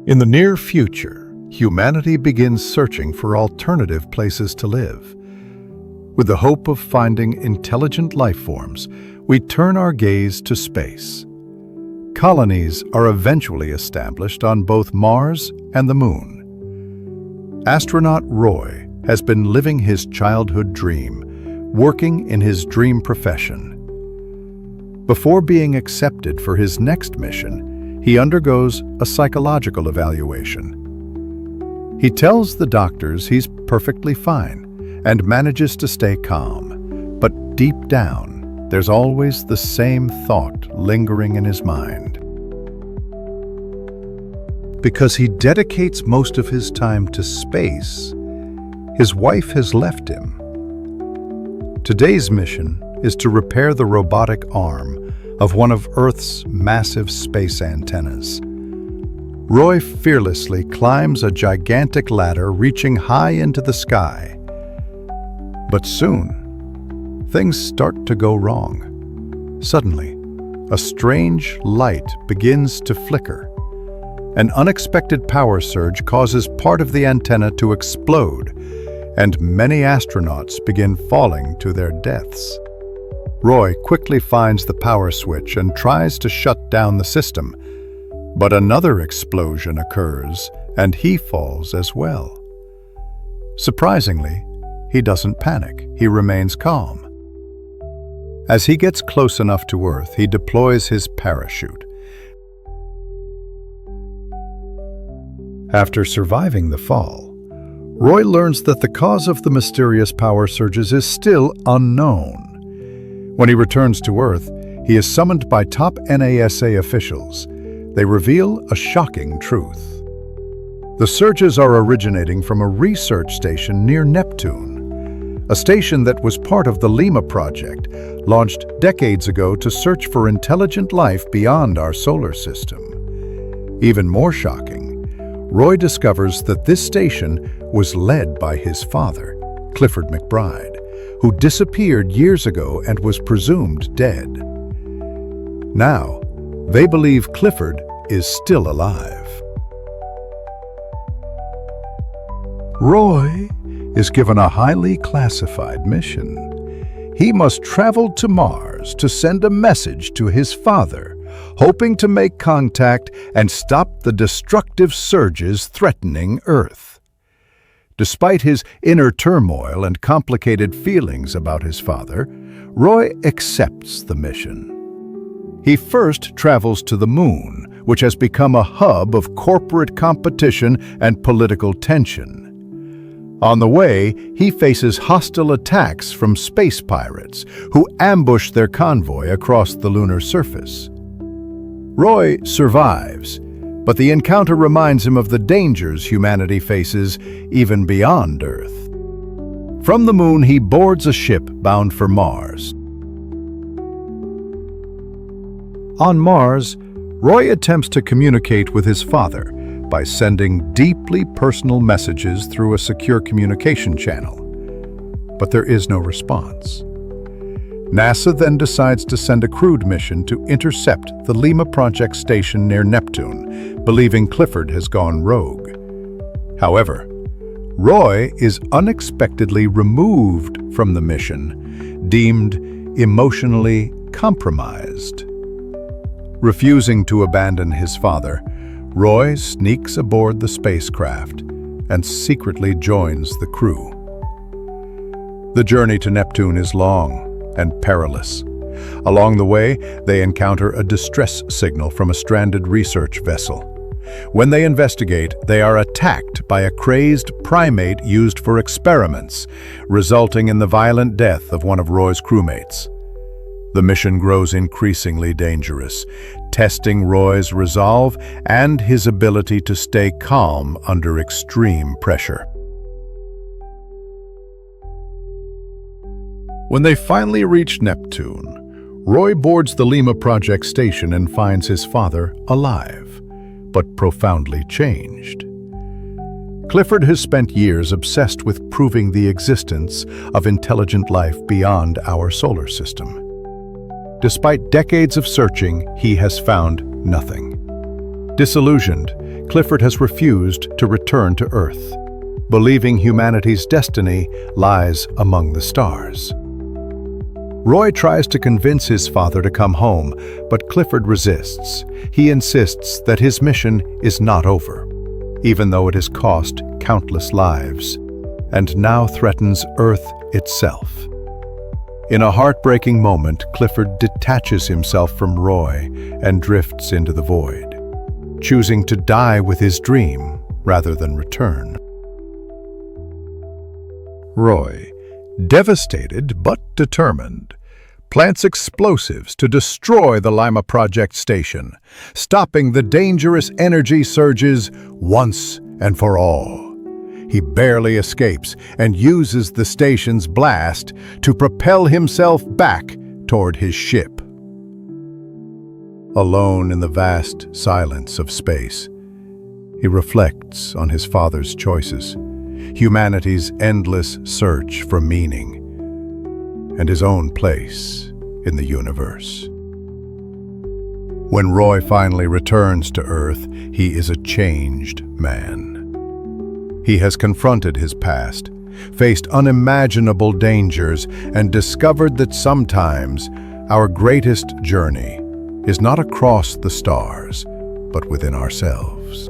In the near future, humanity begins searching for alternative places to live. With the hope of finding intelligent life forms, we turn our gaze to space. Colonies are eventually established on both Mars and the Moon. Astronaut Roy has been living his childhood dream, working in his dream profession. Before being accepted for his next mission, he undergoes a psychological evaluation. He tells the doctors he's perfectly fine and manages to stay calm, but deep down, there's always the same thought lingering in his mind. Because he dedicates most of his time to space, his wife has left him. Today's mission is to repair the robotic arm of one of Earth's massive space antennas. Roy fearlessly climbs a gigantic ladder reaching high into the sky. But soon, things start to go wrong. Suddenly, a strange light begins to flicker. An unexpected power surge causes part of the antenna to explode, and many astronauts begin falling to their deaths. Roy quickly finds the power switch and tries to shut down the system, but another explosion occurs and he falls as well. Surprisingly, he doesn't panic. He remains calm. As he gets close enough to Earth, he deploys his parachute. After surviving the fall, Roy learns that the cause of the mysterious power surges is still unknown. When he returns to Earth, he is summoned by top NASA officials. They reveal a shocking truth. The surges are originating from a research station near Neptune, a station that was part of the Lima project, launched decades ago to search for intelligent life beyond our solar system. Even more shocking, Roy discovers that this station was led by his father, Clifford McBride, who disappeared years ago and was presumed dead. Now, they believe Clifford is still alive. Roy is given a highly classified mission. He must travel to Mars to send a message to his father, hoping to make contact and stop the destructive surges threatening Earth. Despite his inner turmoil and complicated feelings about his father, Roy accepts the mission. He first travels to the Moon, which has become a hub of corporate competition and political tension. On the way, he faces hostile attacks from space pirates who ambush their convoy across the lunar surface. Roy survives, but the encounter reminds him of the dangers humanity faces even beyond Earth. From the Moon, he boards a ship bound for Mars. On Mars, Roy attempts to communicate with his father by sending deeply personal messages through a secure communication channel. But there is no response. NASA then decides to send a crewed mission to intercept the Lima project station near Neptune, believing Clifford has gone rogue. However, Roy is unexpectedly removed from the mission, deemed emotionally compromised. Refusing to abandon his father, Roy sneaks aboard the spacecraft and secretly joins the crew. The journey to Neptune is long and perilous. Along the way, they encounter a distress signal from a stranded research vessel. When they investigate, they are attacked by a crazed primate used for experiments, resulting in the violent death of one of Roy's crewmates. The mission grows increasingly dangerous, testing Roy's resolve and his ability to stay calm under extreme pressure. When they finally reach Neptune, Roy boards the Lima project station and finds his father alive, but profoundly changed. Clifford has spent years obsessed with proving the existence of intelligent life beyond our solar system. Despite decades of searching, he has found nothing. Disillusioned, Clifford has refused to return to Earth, believing humanity's destiny lies among the stars. Roy tries to convince his father to come home, but Clifford resists. He insists that his mission is not over, even though it has cost countless lives, and now threatens Earth itself. In a heartbreaking moment, Clifford detaches himself from Roy and drifts into the void, choosing to die with his dream rather than return. Roy, devastated but determined, plants explosives to destroy the Lima Project station, stopping the dangerous energy surges once and for all. He barely escapes and uses the station's blast to propel himself back toward his ship. Alone in the vast silence of space, he reflects on his father's choices, humanity's endless search for meaning, and his own place in the universe. When Roy finally returns to Earth, he is a changed man. He has confronted his past, faced unimaginable dangers, and discovered that sometimes our greatest journey is not across the stars, but within ourselves.